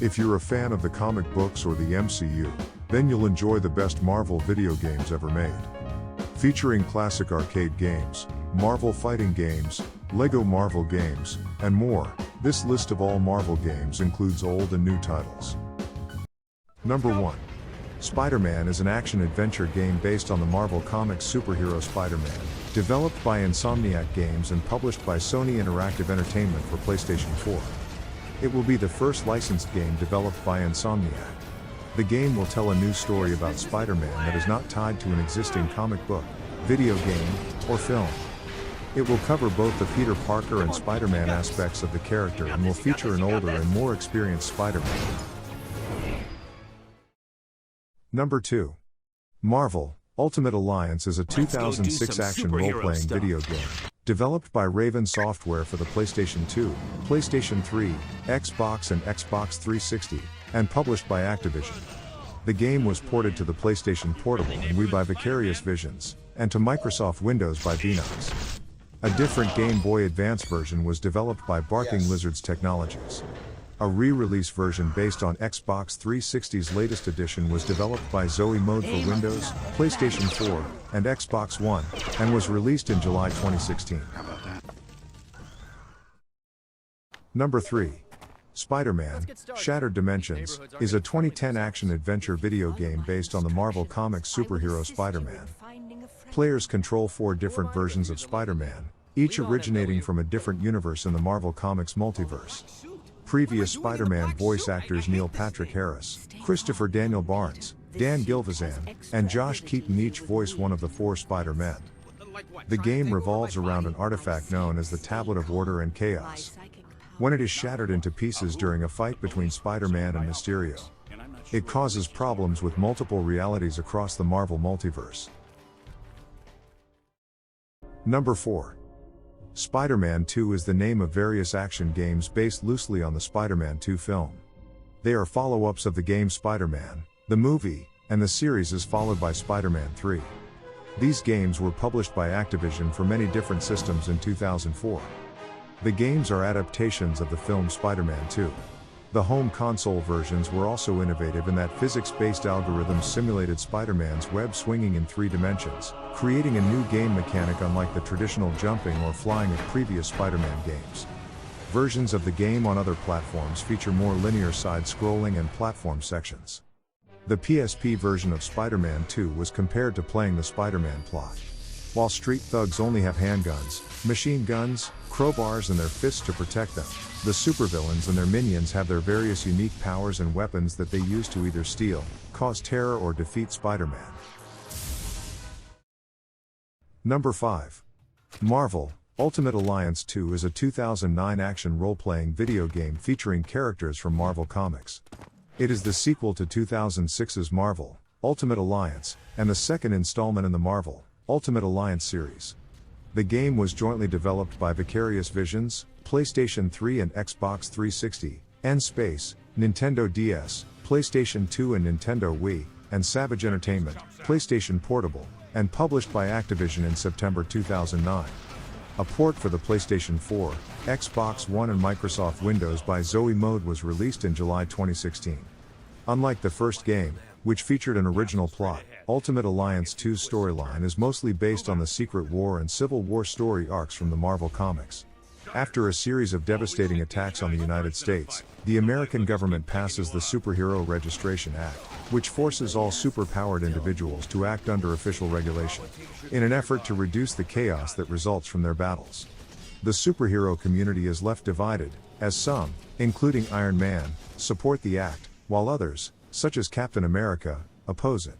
If you're a fan of the comic books or the MCU, then you'll enjoy the best Marvel video games ever made. Featuring classic arcade games, Marvel fighting games, Lego Marvel games, and more, this list of all Marvel games includes old and new titles. Number 1. Spider-Man is an action-adventure game based on the Marvel Comics superhero Spider-Man, developed by Insomniac Games and published by Sony Interactive Entertainment for PlayStation 4. It will be the first licensed game developed by Insomniac. The game will tell a new story about Spider-Man that is not tied to an existing comic book, video game, or film. It will cover both the Peter Parker and Spider-Man aspects of the character and will feature an older and more experienced Spider-Man. Number 2. Marvel Ultimate Alliance is a 2006 action role-playing video game, developed by Raven Software for the PlayStation 2, PlayStation 3, Xbox and Xbox 360, and published by Activision. The game was ported to the PlayStation Portable and Wii by Vicarious Visions, and to Microsoft Windows by Beanox. A different Game Boy Advance version was developed by Barking Lizards Technologies. A re-release version based on Xbox 360's latest edition was developed by Zoe Mode for Windows, PlayStation 4, and Xbox One, and was released in July 2016. Number 3. Spider-Man: Shattered Dimensions is a 2010 action-adventure video game based on the Marvel Comics superhero Spider-Man. Players control 4 different versions of Spider-Man, each originating from a different universe in the Marvel Comics multiverse. Previous Spider-Man voice actors Neil Patrick Harris, Christopher Daniel Barnes, Dan Gilvezan, and Josh Keaton each voice one of the 4 Spider-Men. The game revolves around an artifact known as the Tablet of Order and Chaos. When it is shattered into pieces during a fight between Spider-Man and Mysterio, it causes problems with multiple realities across the Marvel multiverse. Number 4. Spider-Man 2 is the name of various action games based loosely on the Spider-Man 2 film. They are follow-ups of the game Spider-Man, the movie, and the series is followed by Spider-Man 3. These games were published by Activision for many different systems in 2004. The games are adaptations of the film Spider-Man 2. The home console versions were also innovative in that physics-based algorithms simulated Spider-Man's web swinging in 3 dimensions, creating a new game mechanic unlike the traditional jumping or flying of previous Spider-Man games. Versions of the game on other platforms feature more linear side-scrolling and platform sections. The PSP version of Spider-Man 2 was compared to playing the Spider-Man plot. While street thugs only have handguns, machine guns, crowbars and their fists to protect them, the supervillains and their minions have their various unique powers and weapons that they use to either steal, cause terror or defeat Spider-Man. Number 5. Marvel Ultimate Alliance 2 is a 2009 action role-playing video game featuring characters from Marvel Comics. It is the sequel to 2006's Marvel Ultimate Alliance, and the second installment in the Marvel Ultimate Alliance series. The game was jointly developed by Vicarious Visions, PlayStation 3 and Xbox 360, N-Space, Nintendo DS, PlayStation 2 and Nintendo Wii, and Savage Entertainment, PlayStation Portable, and published by Activision in September 2009. A port for the PlayStation 4, Xbox One and Microsoft Windows by Zoe Mode was released in July 2016. Unlike the first game, which featured an original plot, Ultimate Alliance 2's storyline is mostly based on the Secret War and Civil War story arcs from the Marvel Comics. After a series of devastating attacks on the United States, the American government passes the Superhero Registration Act, which forces all superpowered individuals to act under official regulation, in an effort to reduce the chaos that results from their battles. The superhero community is left divided, as some, including Iron Man, support the act, while others, such as Captain America, oppose it.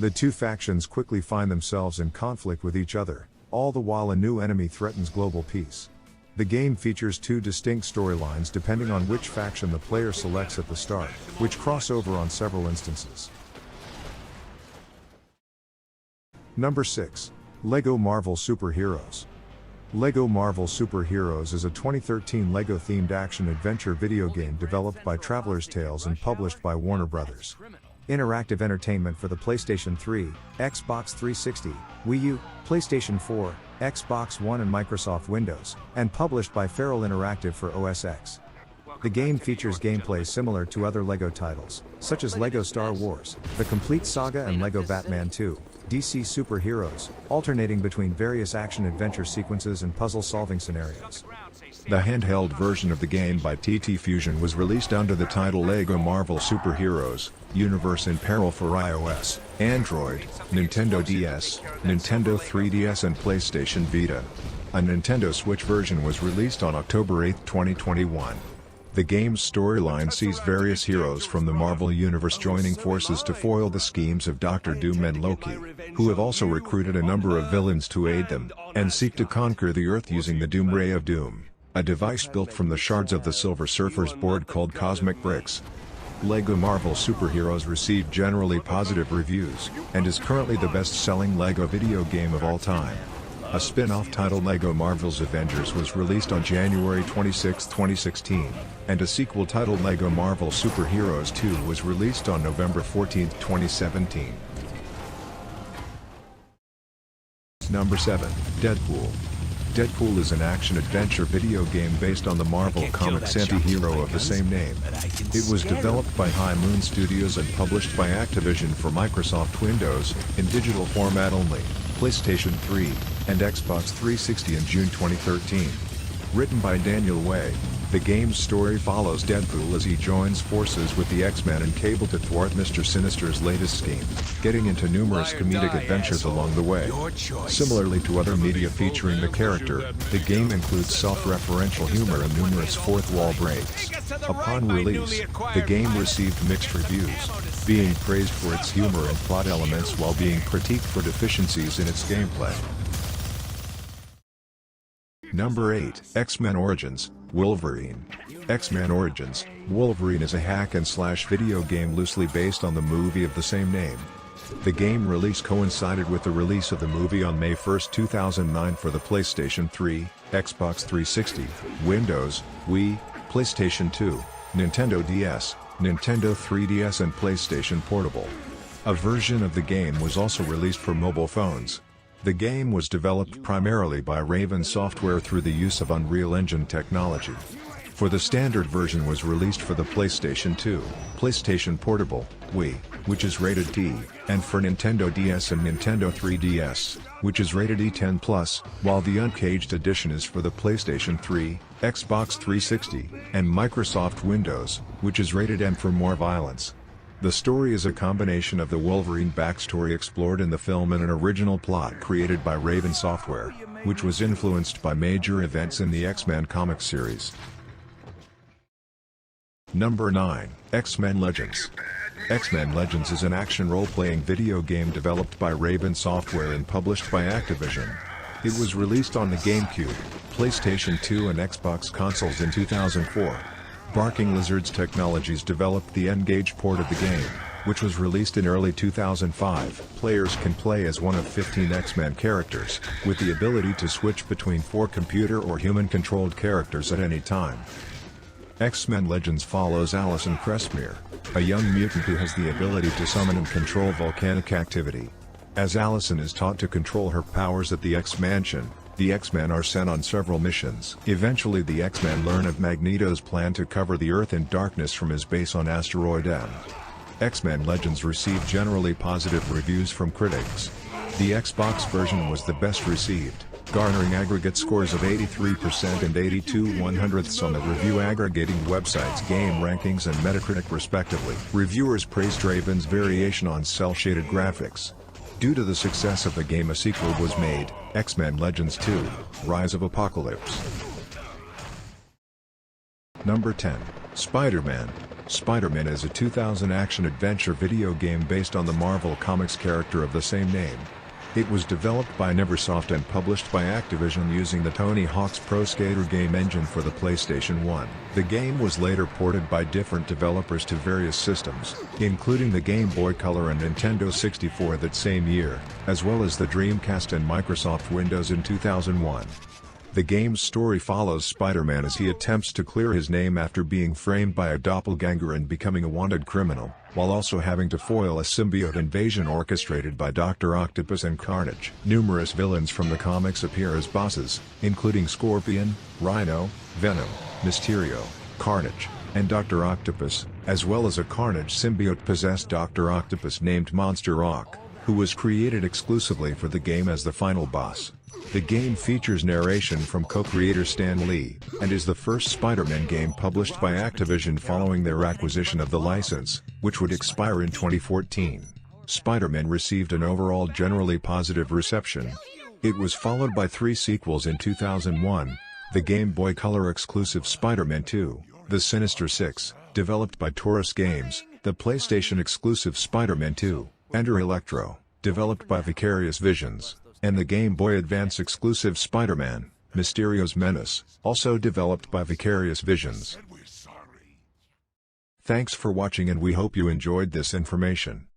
The 2 factions quickly find themselves in conflict with each other, all the while a new enemy threatens global peace. The game features 2 distinct storylines depending on which faction the player selects at the start, which cross over on several instances. Number 6. Lego Marvel Superheroes. Lego Marvel Superheroes is a 2013 Lego-themed action-adventure video game developed by Traveler's Tales and published by Warner Bros. Interactive Entertainment for the PlayStation 3, Xbox 360, Wii U, PlayStation 4, Xbox One and Microsoft Windows, and published by Feral Interactive for OS X. The game features gameplay similar to other LEGO titles, such as LEGO Star Wars, The Complete Saga and LEGO Batman 2, DC Superheroes, alternating between various action-adventure sequences and puzzle-solving scenarios. The handheld version of the game by TT Fusion was released under the title LEGO Marvel Superheroes, Universe in Peril for iOS, Android, Nintendo DS, Nintendo 3DS and PlayStation Vita. A Nintendo Switch version was released on October 8, 2021. The game's storyline sees various heroes from the Marvel Universe joining forces to foil the schemes of Doctor Doom and Loki, who have also recruited a number of villains to aid them, and seek to conquer the Earth using the Doom Ray of Doom, a device built from the shards of the Silver Surfer's board called Cosmic Bricks. LEGO Marvel Superheroes received generally positive reviews, and is currently the best-selling LEGO video game of all time. A spin-off titled LEGO Marvel's Avengers was released on January 26, 2016, and a sequel titled LEGO Marvel Superheroes 2 was released on November 14, 2017. Number 7. Deadpool. Deadpool is an action-adventure video game based on the Marvel Comics anti-hero of the same name. It was developed by High Moon Studios and published by Activision for Microsoft Windows, in digital format only, PlayStation 3, and Xbox 360 in June 2013. Written by Daniel Way, the game's story follows Deadpool as he joins forces with the X-Men and Cable to thwart Mr. Sinister's latest scheme, getting into numerous comedic adventures along the way. Similarly to other media featuring the character, the game includes self-referential humor and numerous fourth-wall breaks. Upon release, the game received mixed reviews, being praised for its humor and plot elements while being critiqued for deficiencies in its gameplay. Number 8. X-Men Origins, Wolverine. X-Men Origins, Wolverine is a hack-and-slash video game loosely based on the movie of the same name. The game release coincided with the release of the movie on May 1, 2009 for the PlayStation 3, Xbox 360, Windows, Wii, PlayStation 2, Nintendo DS, Nintendo 3DS and PlayStation Portable. A version of the game was also released for mobile phones. The game was developed primarily by Raven Software through the use of Unreal Engine technology. For the standard version was released for the PlayStation 2, PlayStation Portable, Wii, which is rated T, and for Nintendo DS and Nintendo 3DS, which is rated E10+, while the Uncaged edition is for the PlayStation 3, Xbox 360, and Microsoft Windows, which is rated M for more violence. The story is a combination of the Wolverine backstory explored in the film and an original plot created by Raven Software, which was influenced by major events in the X-Men comic series. Number 9. X-Men Legends. X-Men Legends is an action role-playing video game developed by Raven Software and published by Activision. It was released on the GameCube, PlayStation 2 and Xbox consoles in 2004. Barking Lizards Technologies developed the N-Gage port of the game, which was released in early 2005. Players can play as one of 15 X-Men characters, with the ability to switch between 4 computer or human-controlled characters at any time. X-Men Legends follows Allison Cressmere, a young mutant who has the ability to summon and control volcanic activity. As Allison is taught to control her powers at the X-Mansion, the X-Men are sent on several missions. Eventually the X-Men learn of Magneto's plan to cover the Earth in darkness from his base on Asteroid M. X-Men Legends received generally positive reviews from critics. The Xbox version was the best received, garnering aggregate scores of 83% and 82/100ths on the review aggregating websites Game Rankings and Metacritic respectively. Reviewers praised Raven's variation on cel-shaded graphics. Due to the success of the game, a sequel was made, X-Men Legends 2, Rise of Apocalypse. Number 10. Spider-Man. Spider-Man is a 2000 action-adventure video game based on the Marvel Comics character of the same name. It was developed by Neversoft and published by Activision using the Tony Hawk's Pro Skater game engine for the PlayStation 1. The game was later ported by different developers to various systems, including the Game Boy Color and Nintendo 64 that same year, as well as the Dreamcast and Microsoft Windows in 2001. The game's story follows Spider-Man as he attempts to clear his name after being framed by a doppelganger and becoming a wanted criminal, while also having to foil a symbiote invasion orchestrated by Dr. Octopus and Carnage. Numerous villains from the comics appear as bosses, including Scorpion, Rhino, Venom, Mysterio, Carnage, and Dr. Octopus, as well as a Carnage symbiote-possessed Dr. Octopus named Monster Rock, who was created exclusively for the game as the final boss. The game features narration from co-creator Stan Lee, and is the first Spider-Man game published by Activision following their acquisition of the license, which would expire in 2014. Spider-Man received an overall generally positive reception. It was followed by 3 sequels in 2001, the Game Boy Color exclusive Spider-Man 2, The Sinister Six, developed by Taurus Games, the PlayStation exclusive Spider-Man 2, Enter Electro, developed by Vicarious Visions, and the Game Boy Advance exclusive Spider-Man, Mysterio's Menace, also developed by Vicarious Visions. Thanks for watching and we hope you enjoyed this information.